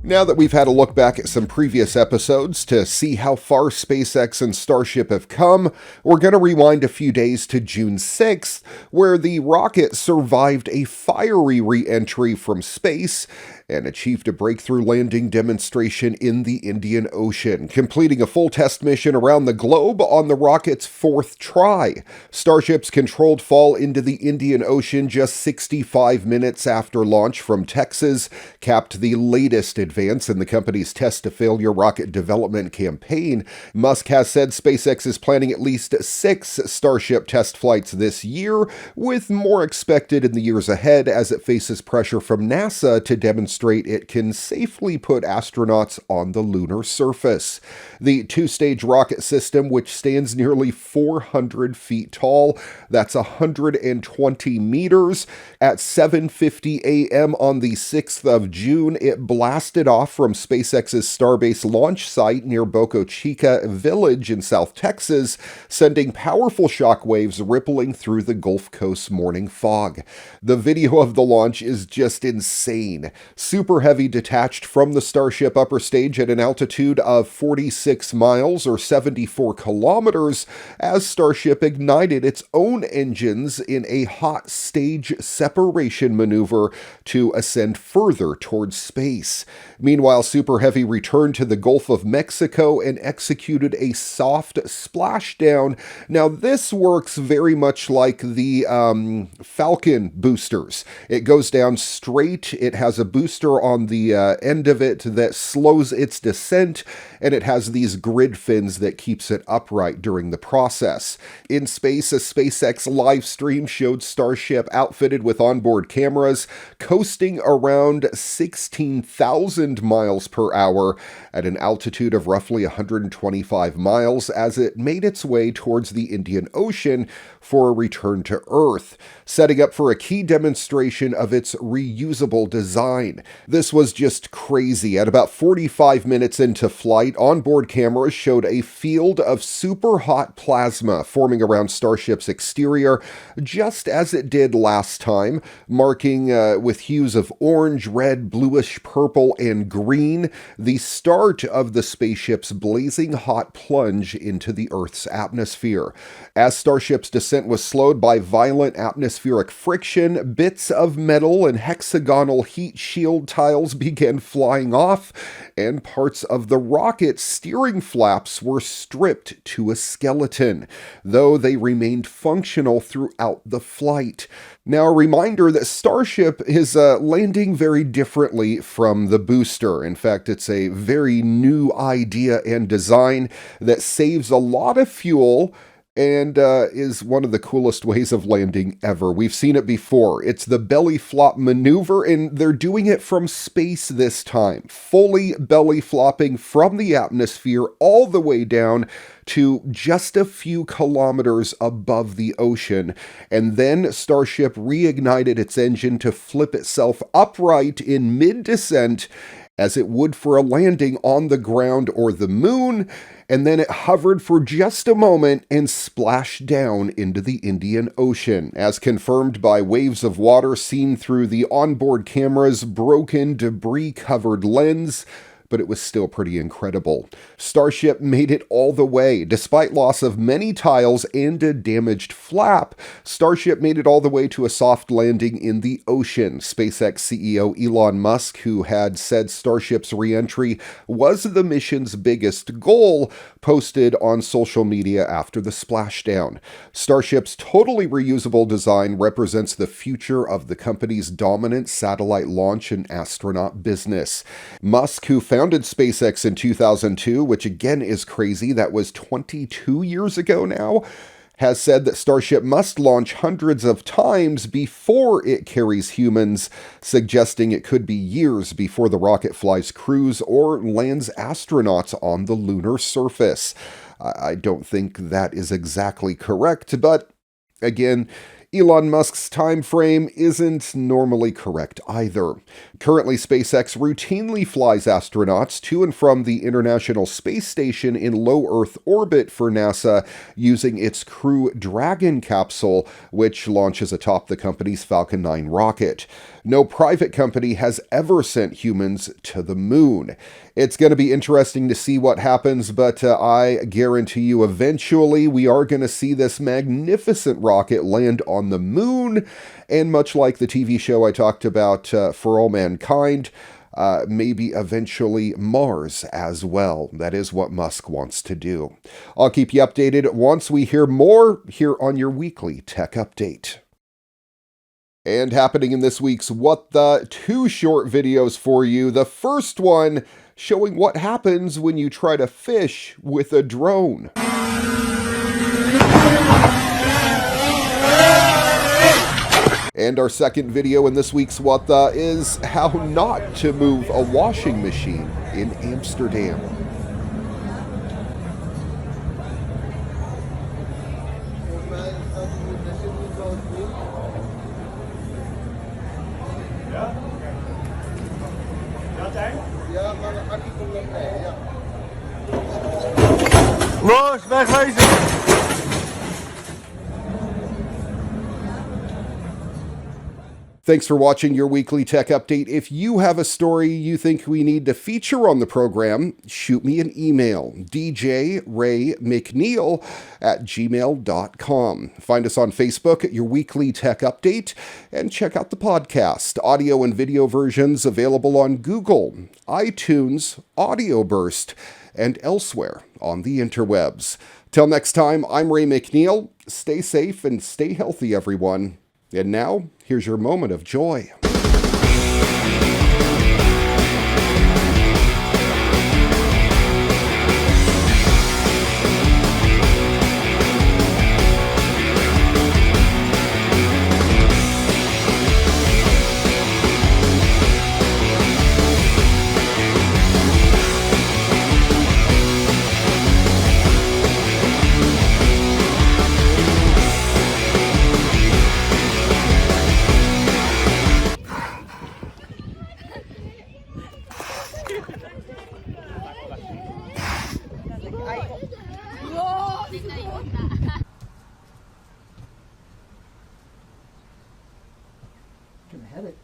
Now that we've had a look back at some previous episodes to see how far SpaceX and Starship have come, we're going to rewind a few days to June 6th, where the rocket survived a fiery re-entry from space and achieved a breakthrough landing demonstration in the Indian Ocean, completing a full test mission around the globe on the rocket's fourth try. Starship's controlled fall into the Indian Ocean just 65 minutes after launch from Texas capped the latest advance in the company's test-to-failure rocket development campaign. Musk has said SpaceX is planning at least 6 Starship test flights this year, with more expected in the years ahead as it faces pressure from NASA to demonstrate it can safely put astronauts on the lunar surface. The two-stage rocket system, which stands nearly 400 feet tall, that's 120 meters, at 7:50 a.m. on the 6th of June, it blasted off from SpaceX's Starbase launch site near Boca Chica Village in South Texas, sending powerful shockwaves rippling through the Gulf Coast morning fog. The video of the launch is just insane. Super Heavy detached from the Starship upper stage at an altitude of 46 miles or 74 kilometers as Starship ignited its own engines in a hot stage separation maneuver to ascend further towards space. Meanwhile, Super Heavy returned to the Gulf of Mexico and executed a soft splashdown. Now, this works very much like the Falcon boosters. It goes down straight. It has a booster on the end of it that slows its descent, and it has these grid fins that keeps it upright during the process. In space, a SpaceX live stream showed Starship outfitted with onboard cameras coasting around 16,000 miles per hour at an altitude of roughly 125 miles as it made its way towards the Indian Ocean for a return to Earth, setting up for a key demonstration of its reusable design. This was just crazy. At about 45 minutes into flight, onboard cameras showed a field of super hot plasma forming around Starship's exterior, just as it did last time, marking with hues of orange, red, bluish, purple, and green the start of the spaceship's blazing hot plunge into the Earth's atmosphere. As Starship's descent was slowed by violent atmospheric friction, bits of metal and hexagonal heat shield tiles began flying off, and parts of the rocket's steering flaps were stripped to a skeleton, though they remained functional throughout the flight. Now, a reminder that Starship is landing very differently from the booster. In fact, it's a very new idea and design that saves a lot of fuel and is one of the coolest ways of landing ever. We've seen it before. It's the belly flop maneuver, and they're doing it from space this time, fully belly flopping from the atmosphere all the way down to just a few kilometers above the ocean. And then Starship reignited its engine to flip itself upright in mid-descent as it would for a landing on the ground or the moon, and then it hovered for just a moment and splashed down into the Indian Ocean, as confirmed by waves of water seen through the onboard camera's broken, debris-covered lens. But it was still pretty incredible. Starship made it all the way. Despite loss of many tiles and a damaged flap, Starship made it all the way to a soft landing in the ocean. SpaceX CEO Elon Musk, who had said Starship's re-entry was the mission's biggest goal, posted on social media after the splashdown. Starship's totally reusable design represents the future of the company's dominant satellite launch and astronaut business. Musk, who founded SpaceX in 2002, which again is crazy, that was 22 years ago now, has said that Starship must launch hundreds of times before it carries humans, suggesting it could be years before the rocket flies crews or lands astronauts on the lunar surface. I don't think that is exactly correct, but again, Elon Musk's time frame isn't normally correct either. Currently, SpaceX routinely flies astronauts to and from the International Space Station in low Earth orbit for NASA using its Crew Dragon capsule, which launches atop the company's Falcon 9 rocket. No private company has ever sent humans to the moon. It's going to be interesting to see what happens, but I guarantee you eventually we are going to see this magnificent rocket land on the moon. And much like the TV show I talked about For All Mankind, maybe eventually Mars as well. That is what Musk wants to do. I'll keep you updated once we hear more here on your weekly tech update. And happening in this week's What The, two short videos for you. The first one showing what happens when you try to fish with a drone. And our second video in this week's What The is how not to move a washing machine in Amsterdam. Los, wegwezen! Thanks for watching your weekly tech update. If you have a story you think we need to feature on the program, shoot me an email, djraymcneil@gmail.com. Find us on Facebook at Your Weekly Tech Update, and check out the podcast. Audio and video versions available on Google, iTunes, Audio Burst, and elsewhere on the interwebs. Till next time, I'm Ray McNeil. Stay safe and stay healthy, everyone. And now, here's your moment of joy. Can I have it?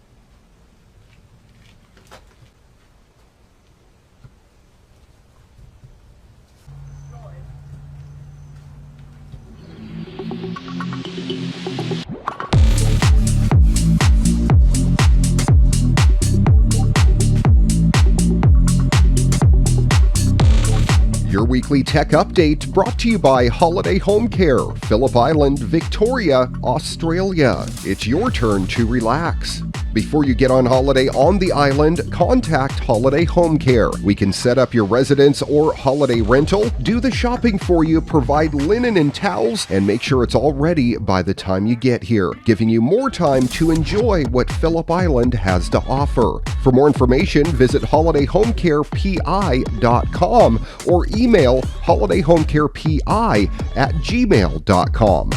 Your weekly tech update brought to you by Holiday Home Care, Phillip Island, Victoria, Australia. It's your turn to relax. Before you get on holiday on the island, contact Holiday Home Care. We can set up your residence or holiday rental, do the shopping for you, provide linen and towels, and make sure it's all ready by the time you get here, giving you more time to enjoy what Phillip Island has to offer. For more information, visit holidayhomecarepi.com or email holidayhomecarepi@gmail.com.